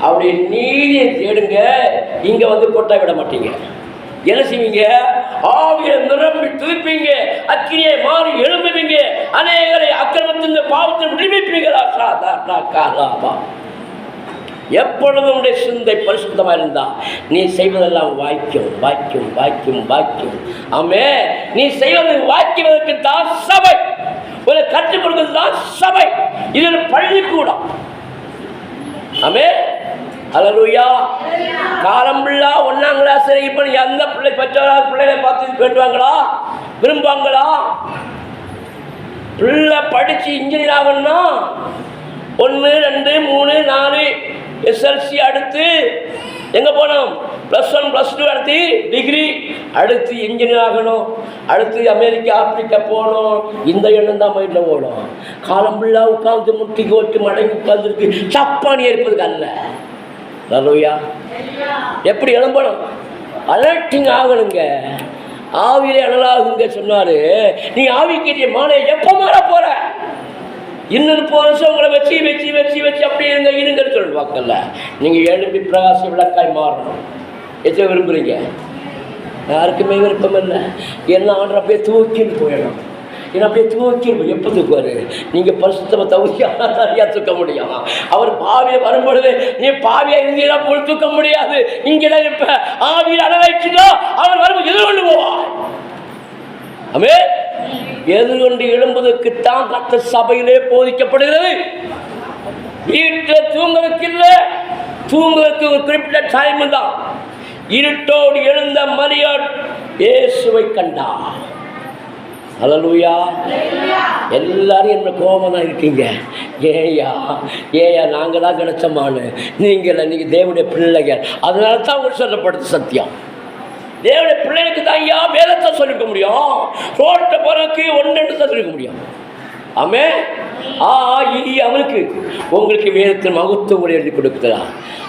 அப்படி நீதியை தேடுங்க. இங்க வந்து கொட்டை விட மாட்டீங்க. என்ன செய்வீங்க? ஆவியை நிரம்பி துதிப்பீங்க, அக்கினியை மாறி எழும்புவீங்க, அநேகரை அக்கிரமத்தின் பாவத்தை விடுவிப்பீங்களா? எப்பொழுதும் உடைய சிந்தை பரிசுத்தமாக இருந்தா நீ செய்வதெல்லாம் வாய்க்கும் வாய்க்கும் வாய்க்கும் வாய்க்கும். ஆமே, நீ செய்வது வாய்க்குவதற்கு தான் சபை, ஒரு கற்றுக் கொடுக்கிறது தான் சபை. இது பள்ளிக்கூடம். ஆமே, அல்லேலூயா. காலம் ஃபுல்லா 1ஆம் கிளாஸ் இப்போ எந்த பிள்ளை பெற்றோராக பிள்ளைகளை பார்த்து பேட்டுவாங்களா? விரும்புவாங்களா? பிள்ளை படித்து இன்ஜினியர் ஆகணும்னா 1, 2, 3, 4 எஸ்எல்சி, அடுத்து எங்கே போனோம்? +1 +2, அடுத்து டிகிரி, அடுத்து இன்ஜினியர் ஆகணும், அடுத்து அமெரிக்கா ஆப்பிரிக்கா போகணும். இந்த எண்ணம் தான் மைண்டில் ஓடும். காலம் ஃபுல்லாக உட்காந்து முட்டி கோட்டு மடங்கி உட்காந்துருக்கு சப்பானி ஏற்பதுக்கு அல்ல. அல்லேலூயா. எப்படி எழும்பணும்? அலர்ட்டிங் ஆகணுங்க, ஆவியிலே அனலாகுங்க சொன்னாரு. நீ ஆவிக்கிட்டே மாலை எப்போ மாற போற? இன்னும் 30 வருஷம் உங்களை வச்சு வச்சு வச்சு வச்சு அப்படி இருங்கன்னு சொல்லிட்டு பார்க்கல. நீங்கள் எழுப்பி பிரகாச விளக்காய் மாறணும். எதை விரும்புகிறீங்க? யாருக்குமே விருப்பம் இல்லை. என்ன ஆண்டு அப்படியே தூக்கின்னு போயிடணும். ஏன்னா அப்படியே தூக்கிடுவோம். எப்போ தூக்குவார்? நீங்கள் பரிசுத்தமாக தூக்கியா தூக்க முடியும். அவர் பாவியை வரும்பொழுது நீ பாவியை இருந்தீங்கன்னா போல் தூக்க முடியாது. இங்கே இப்போ ஆவியில் அனலாயிடுச்சுன்னா அவர் வரும்போது எதிர்கொண்டு போவார். ஆமே, எதிர்கொண்டு எழும்புவதற்குத்தான் கர்த்தர் சபையிலே போதிக்கப்படுகிறது. வீட்டில் தூங்குவதற்கு இல்லை, தூங்குவதற்கு ஒரு குறிப்பிட்ட டைம் தான். இருட்டோடு எழுந்த மரியாள் இயேசுவை கண்டார். அல்லேலூயா. எல்லாரும் என்ன கோபமாக தான் இருக்கீங்க. ஏயா நாங்கள் தான் கிடைச்சோமான்னு. நீங்கள் தேவனுடைய பிள்ளைகள், அதனால தான் உங்களுக்கு சொல்லப்படுது சத்தியம். தேவனுடைய பிள்ளைகளுக்கு தான் ஐயா வேதத்தை சொல்லிக்க முடியும். ரோட்டை பிறகு 1 தான் சொல்லிக்க முடியும். ஆமே, அவனுக்கு உங்களுக்கு வேதத்தின் மகத்துவங்களை எழுதி கொடுக்குறா.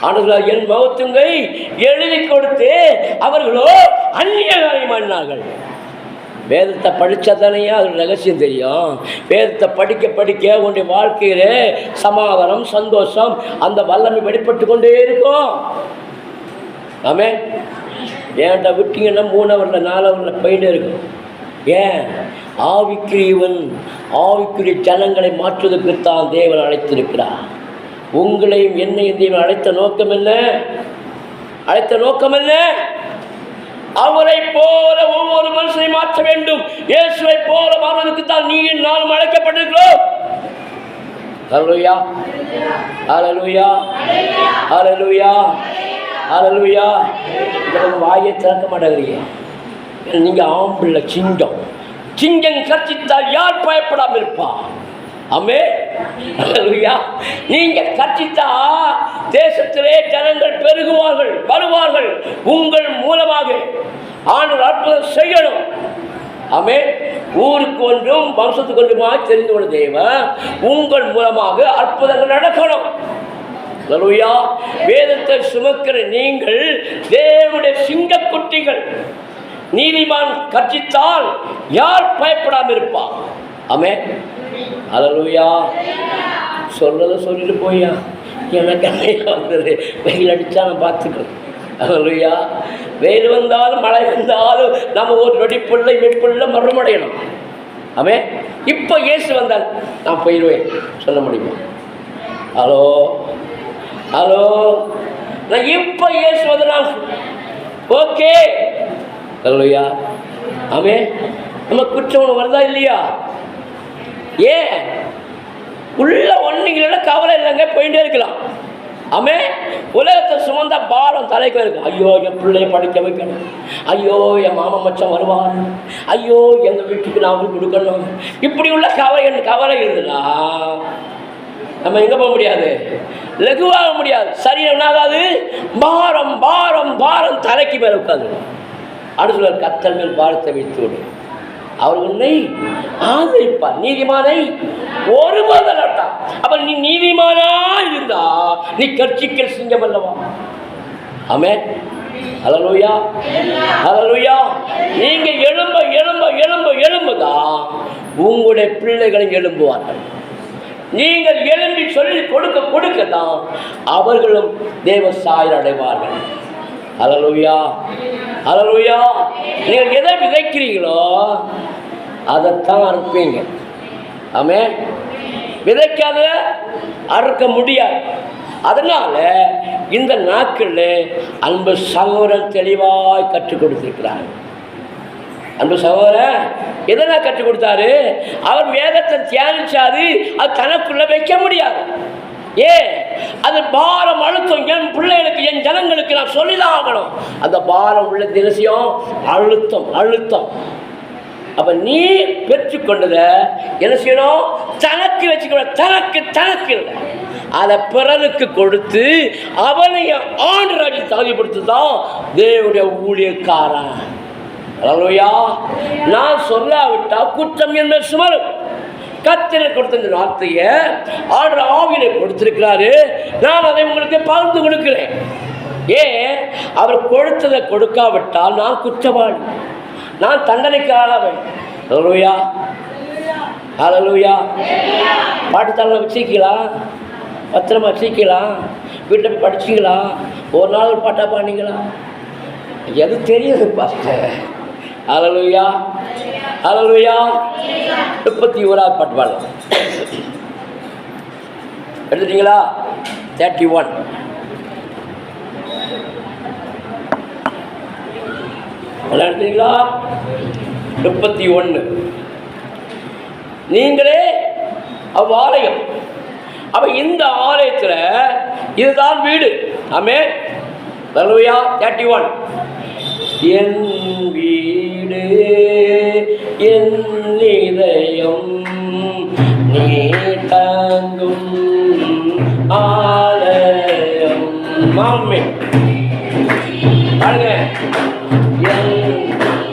ஆனால் என் மகத்துவங்களை எழுதி கொடுத்து அவர்களோ அந்நிய காரியம் பண்ணார்கள். வேதத்தை படித்தா தானே அது ரகசியம் தெரியும். வேதத்தை படிக்க படிக்க உன்னுடைய வாழ்க்கையிலே சமாதானம், சந்தோஷம், அந்த வல்லமை வெளிப்பட்டு கொண்டே இருக்கும். ஆமே, ஏன்டா விட்டீங்கன்னா 3 ஹவரில் 4 ஹவரில் போயிட்டே இருக்கும். ஏன்? ஆவிக்குரியவன் ஆவிக்குரிய ஜனங்களை மாற்றுவதற்குத்தான் தேவன் அழைத்திருக்கிறார். உங்களையும் என்னையும் தேவன் அழைத்த நோக்கம் என்ன? அவரை போல ஒவ்வொரு மனுஷனை மாற்ற வேண்டும். இயேசுவை போல மாறுவதற்கு தான் நீ நானும் அழைக்கப்பட்டிருக்கிறோம். ஹல்லேலூயா, ஹல்லேலூயா, ஹல்லேலூயா, ஹல்லேலூயா. வாயை திறக்க மாட்டேங்கிறீங்க. நீங்க ஆம்பிள்ள சிங்கம் கர்ச்சித்தால் யார் பயப்படாமல் இருப்பா? ஆமென், ஹல்லேலூயா. நீங்க கர்ச்சித்தா தேசத்திலே ஜனங்கள் பெருகுவார்கள், வருவார்கள். உங்கள் மூலமாக ஆண்டவர் அற்புதம் செய்யணும். ஆமென். ஊருக்கு ஒன்றும் வம்சத்துக்கு ஒன்றுமாக தெரிந்து கொள்ள தேவன் உங்கள் மூலமாக அற்புதங்கள் நடக்கணும். ஹல்லேலூயா. வேதத்தை சுமக்கிற நீங்கள் தேவனுடைய சிங்கக்குட்டிகள். நீதிமான் கர்ச்சித்தால் யார் பயப்படாமல் இருப்பான்? ஆமென், ஹல்லேலூயா. சொல்றதை சொல்லிட்டு போயா, எனக்கு வந்துடு. வெயில் அடித்தா நான் பார்த்துக்கிறேன். ஹல்லேலூயா. வெயில் வந்தாலும் மழை வந்தாலும் நம்ம ஒரு வெடிப்புள்ள வெடிப்புள்ள மறுமடையணும். ஆமென். இப்போ இயேசு வந்தால் நான் போயிடுவேன் சொல்ல முடியுமா? ஹலோ, நான் இப்போ இயேசு வந்தால் ஓகே. ஹல்லேலூயா. ஆமென். நம்ம குற்றம் வருதா இல்லையா? ஏன்? உள்ள ஒன்றுங்கள கவலை இல்லைங்க, போயிட்டே இருக்கலாம். ஆமென். உலகத்தை சுமந்த பாரம் தலைக்கு இருக்கும். ஐயோ, என் பிள்ளைய படிக்க வைக்கணும். ஐயோ, என் மாமா மச்சான் வருவார். ஐயோ, எங்கள் வீட்டுக்கு நான் அவருக்கு கொடுக்கணும். இப்படி உள்ள கவலை இருந்ததுன்னா நம்ம எங்கே போக முடியாது? லகுவாக முடியாது. சரி என்னாகாது? பாரம் பாரம் பாரம் தலைக்கு மேலே உட்காந்து. அடுத்த கர்த்தர் மேல் பாரத்தை வைத்து விடு, அவர் உன்னை ஆதரிப்பார். நீதிமானை ஒருபோது அலட்டார். அப்ப நீ நீதிமானா இருந்தா நீ கர்ச்சிக்கிற சிங்கம் அல்லவா? ஆமென், ஹல்லேலூயா, ஹல்லேலூயா. நீங்க எழும்ப எழும்ப எழும்ப எழும்புதான் உங்களுடைய பிள்ளைகளை எழும்புவார்கள். நீங்கள் எழும்பி சொல்லி கொடுக்க தான் அவர்களும் தேவ சாயல் அடைவார்கள். ஹல்லேலூயா, ஹல்லேலூயா. நீங்கள் எதை விதைக்கிறீங்களோ அதைத்தான் அறுப்பீங்க. ஆமென். விதைக்காத அறுக்க முடியாது. அதனால இந்த நாட்களில் அன்பு சகோதரன் தெளிவாய் கற்றுக் கொடுத்திருக்கிறார். அன்பு சகோதரன் எதனா கற்றுக் கொடுத்தாரு? அவர் வேதத்தை தியானிச்சாரு, அது தனக்குள்ள வைக்க முடியாது. ஏன்? அது பாரம் அழுத்தம். என் பிள்ளைகளுக்கு என் ஜனங்களுக்கு நான் சொல்லிதான் ஆகணும். அந்த பாரம் உள்ள தினசியம் அழுத்தம். அப்ப நீ பெற்றுக்கொண்டத என்ன செய்யணும்? தனக்கு வச்சுக்கணும். தனக்கு இல்லை, அதை பிறனுக்கு கொடுத்து அவனைய ஆண்டு ராஜ்ய தகுதிப்படுத்துதான் தேவனுடைய ஊழியக்காரன். ஹல்லேலூயா. நான் சொல்லாவிட்டா குற்றம் என்ன சுமரும். கர்த்தர் கொடுத்த இந்த வார்த்தையை ஆண்டவர் ஆவியிலே கொடுத்திருக்கிறாரு. நான் அதை உங்களுக்கு பகிர்ந்து கொடுக்கிறேன். ஏன்? அவர் கொடுத்ததை கொடுக்காவிட்டால் நான் குற்றவாளி, நான் தண்டனைக்கு ஆளாவேன். ஹல்லேலூயா, ஹல்லேலூயா. பாட்டுத்தாளம் வச்சுக்கலாம், பத்திரமா வச்சுக்கலாம், வீட்டில் போய் படிச்சிங்களா, ஒரு நாள் ஒரு பாட்டா பாடிங்களா? எது தெரியுது பாஸ்டர்? ஹல்லேலூயா, ஹல்லேலூயா. 31வது பாட்டு பாடலாம். எடுத்துட்டீங்களா? 31 எடுத்துட்டீங்களா? 31. நீங்களே அவ்வாலயம். அப்ப இந்த ஆலயத்தில் இதுதான் வீடு. ஆமென், ஹல்லேலூயா. 31. என் வீடு என் இதயம் நீ தங்கும் ஆலயம். ஆமென். பாருங்க, என்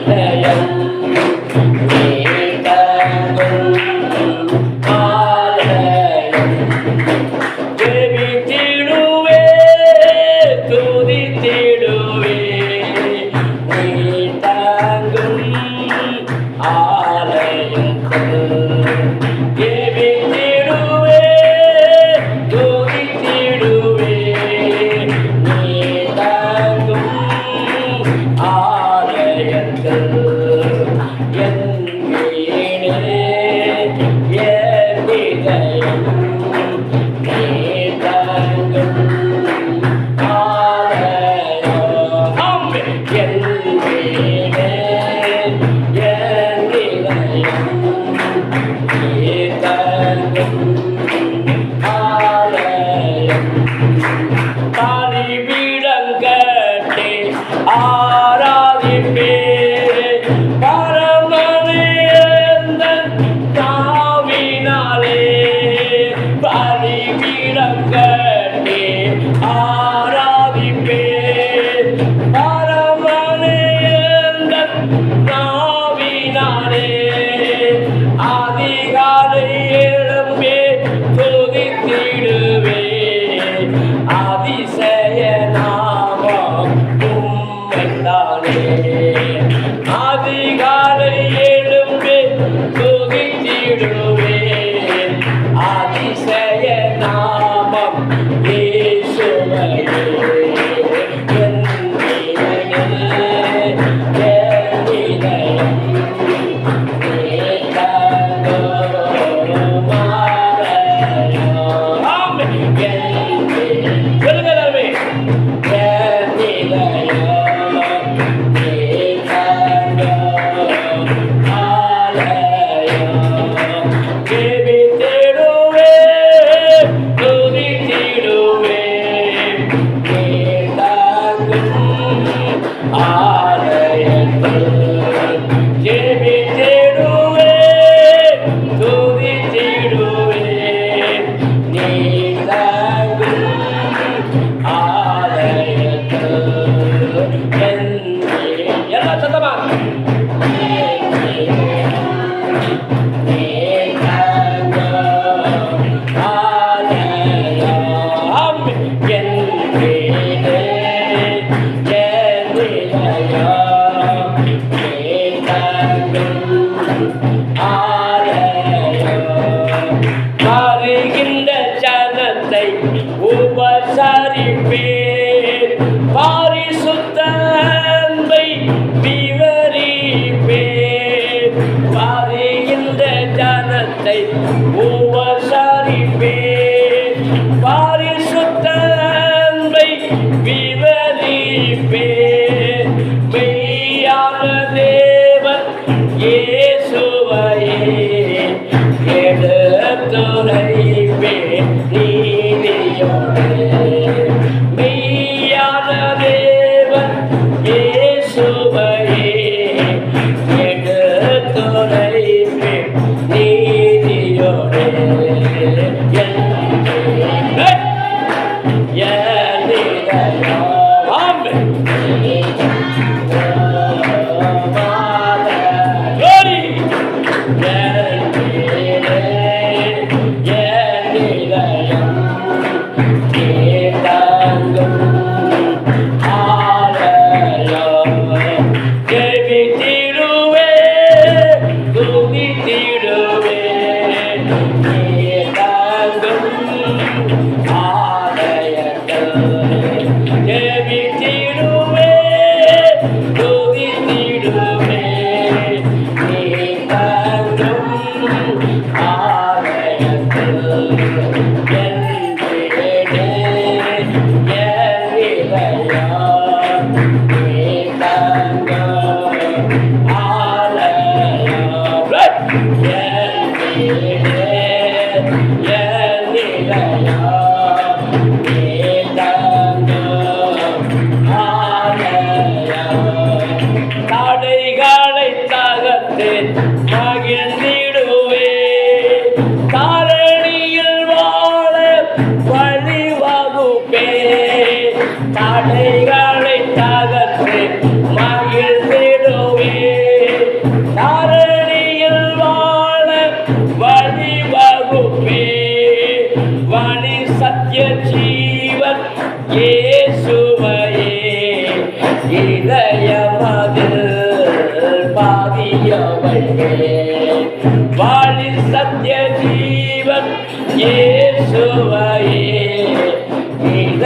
இதயம் நீ தங்கும் ஆலயம். ஜெபித்திடுவே, துதித்திடுவே, ஆ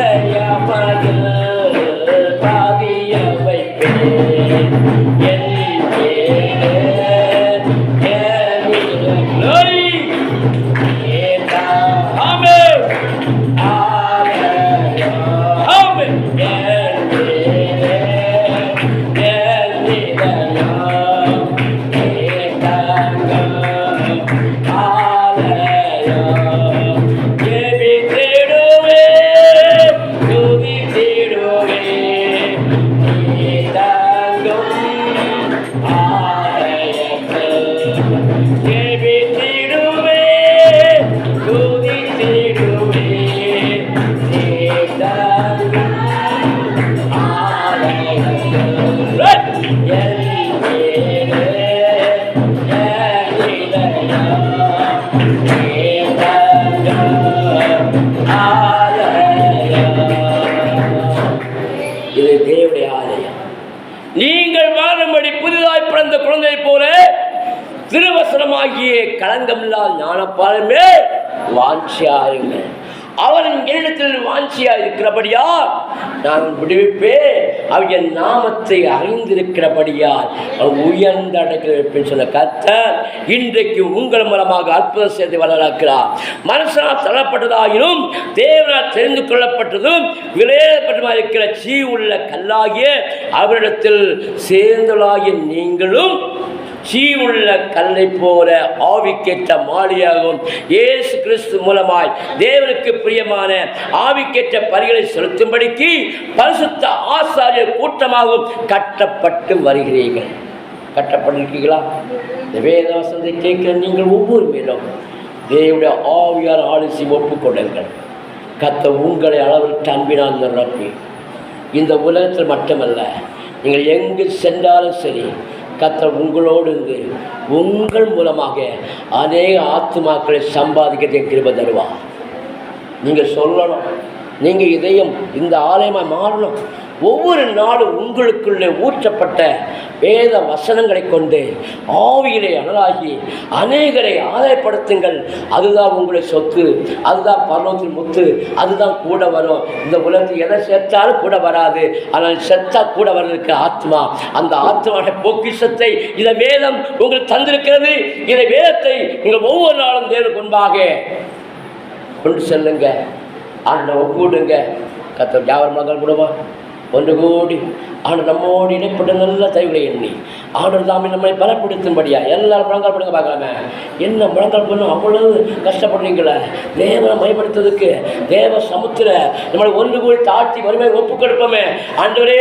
இதயமதில் பாதிய வைப்பேன் இது தேவனுடைய ஆலயம். நீங்கள் வாழும்படி புதிதாய் பிறந்த குழந்தை போல திருவசனமாகிய களங்கமில்லாத ஞானப்பாலுமே வாஞ்சியாருங்கள். அவரின் என்னிடத்தில் வாஞ்சியா இருக்கிறபடியா நான் விடுவிப்பேன். அவன் நாமத்தை அறிந்திருக்கிறபடியால் உயர்ந்த அடைக்கல் சொன்ன கர்த்தர் இன்றைக்கு உங்கள் மூலமாக அற்புதம் செய்து வளர்க்கிறார். மனுஷனால் தள்ளப்பட்டதாயினும் தேவனால் தெரிந்து கொள்ளப்பட்டதும் விளையாடப்பட்டதாக இருக்கிற சீ உள்ள கல்லாகிய அவரிடத்தில் சேர்ந்தலாகிய நீங்களும் சீ உள்ள கல்லை போல ஆவிக்கேற்ற மாளிகையாகவும் இயேசு கிறிஸ்து மூலமாய் தேவனுக்கு பிரியமான ஆவிக்கேற்ற பலிகளை செலுத்தும்படிக்கு பரிசுத்த ஆசாரியர் கூட்டமாகவும் கட்டப்பட்டு வருகிறீர்கள். கட்டப்பட்டிருக்கீங்களா? இந்த வேத வசனத்தை கேட்கிற நீங்கள் ஒவ்வொரு மேலும் தேவனுடைய ஆவியார் ஆலோசி ஒப்புக்கொள்ளுங்கள். கர்த்தர் உங்களை அளவிற்கு அன்பினால் நிரப்பி இந்த உலகத்தில் மட்டுமல்ல நீங்கள் எங்கு சென்றாலும் சரி கர்த்தர் உங்களோடு இருந்து உங்கள் மூலமாக அநேக ஆத்துமாக்களை சம்பாதிக்க கிருபை தருவார். நீங்கள் சொல்லணும், நீங்கள் இதயம் இந்த ஆலயமாக மாறணும். ஒவ்வொரு நாளும் உங்களுக்குள்ளே ஊற்றப்பட்ட வேத வசனங்களை கொண்டு ஆவியிலே அனலாகி அநேகரை ஆதாயப்படுத்துங்கள். அதுதான் உங்களுடைய சொத்து, அதுதான் பரலோகத்தின் முத்து, அதுதான் கூட வரும். இந்த உலகத்தில் எதை சேர்த்தாலும் கூட வராது, ஆனால் செத்தா கூட வர்றதுக்கு ஆத்மா. அந்த ஆத்மாவுடைய பொக்கிஷத்தை இந்த வேதம் உங்களுக்கு தந்திருக்கிறது. இந்த வேதத்தை நீங்கள் ஒவ்வொரு நாளும் தேவனுக்கு முன்பாக கொண்டு செல்லுங்க. ஆண்டை ஒப்புடுங்க. கர்த்தர் வியாபாரம் மகள் கூடவா ஒன்று கூடி ஆண்டு நம்மோடு இடைப்பட்ட நல்ல தயவுகளை எண்ணி ஆண்டு தாமே நம்மளை பலப்படுத்தும்படியா எல்லாரும் முழங்கால் பண்ணுங்க. பார்க்கலாமே என்ன முழங்கால் பண்ணும் அவ்வளவு கஷ்டப்படுறீங்களே. தேவனை பயப்படுத்துறதுக்கு தேவ சமுத்திர நம்மளை ஒன்று கூடி தாழ்த்தி வறுமை ஒப்பு கொடுப்போமே. ஆண்டவரே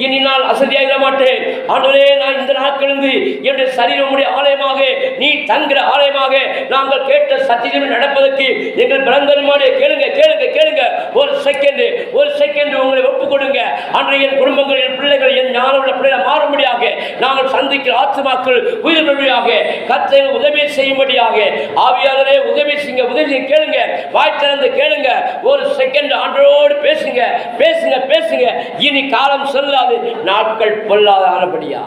இனி நான் அசதியாகிட மாட்டேன். ஆண்டவரே நான் இந்த நாட்களிலிருந்து என்னுடைய சரீரமுடைய ஆலயமாக நீ தங்குற ஆலயமாக நாங்கள் கேட்ட சத்தியம் நடப்பதற்கு எங்கள் பிறந்தருமானே கேளுங்க கேளுங்க கேளுங்க. ஒரு செகண்ட் உங்களை ஒப்பு கொடுங்க. அன்றைய என் குடும்பங்கள் என் பிள்ளைகள் என் ஞானமுள்ள பிள்ளைகளை மாறும்படியாக நாங்கள் சந்திக்கிற ஆத்துமாக்கள் உயிர்வழியாக கர்த்தர் உதவி செய்யும்படியாக ஆவியாளரே உதவி செய்யுங்க. உதவி கேளுங்க, வாய் திறந்து கேளுங்க. ஒரு செகண்ட் ஆண்டோடு பேசுங்க பேசுங்க பேசுங்க. இனி காலம் செல்லாது, நாட்கள் பொல்லாத ஆனபடியா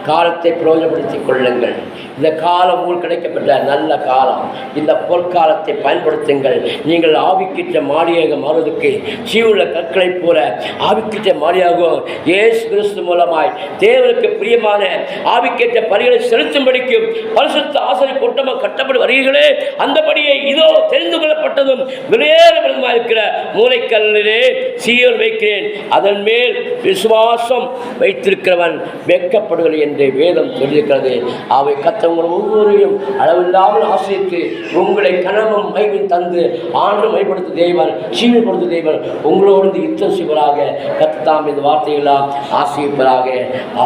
காலத்தை பிரயோஜனப்படுத்திக் கொள்ளுங்கள். இந்த காலம் உங்களுக்கு கிடைக்கப்பட்ட நல்ல காலம். இந்த பொற்காலத்தை பயன்படுத்துங்கள். நீங்கள் ஆவிக்கிட்ட மாளிகையாக மாறுவதற்கு சீவுள்ள கற்களை போல ஆவிக்கிட்ட மாளிகையாகவும் இயேசு கிறிஸ்து மூலமாய் தேவனுக்கு பிரியமான ஆவிக்கேற்ற பலிகளை செலுத்தும்படிக்கும் பரிசுத்த ஆசாரியர் கூட்டமாக கட்டப்பட்டு வருகிறீர்களே. அந்தபடியே இதோ தெரிந்து கொள்ளப்பட்டதும் விலையேறப்பட்டதுமாக இருக்கிற மூளைக்கல்லிலே சீயோன் வைக்கிறேன், அதன் மேல் விசுவாசம் வைத்திருக்கிறவன் வெட்கப்படுகிறது என்று வேதம் சொல்லியிருக்கிறது. அவை கத்தவங்கள் ஒவ்வொருவரையும் அளவில்லாமல் ஆசிரித்து உங்களை கனமும் மைவின் தந்து ஆண்டு மைப்படுத்த தேவன் சீமைப்படுத்த தேவன் உங்களோடு யுத்தம் செய்வராக. கத்தாம் இந்த வார்த்தைகளாம் ஆசிரியப்பராக.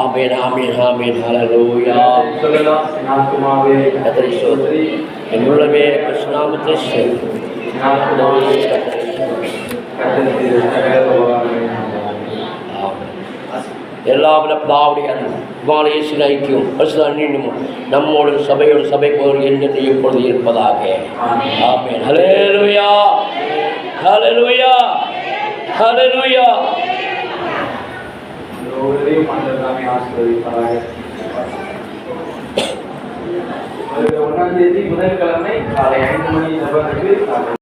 ஆமேன் ஆமேன் ஆமேன். ஹல்லேலூயா. கர்த்தரை ஸ்தோத்திரி. என் உள்ளமே கிருஷ்ணநாமத்தை எல்லாவிட பிதாவுடைய வாழையேசின் ஐக்கியம் பரிசுத்த அன்னியமும் நம்மோடு சபையோடு சபை போர் என்று எப்பொழுது இருப்பதாக. ஆமென். ஹல்லேலூயா ஹல்லேலூயா ஹல்லேலூயா. ஒன்றாம் தேதி புதன்கிழமை காலை 5 மணி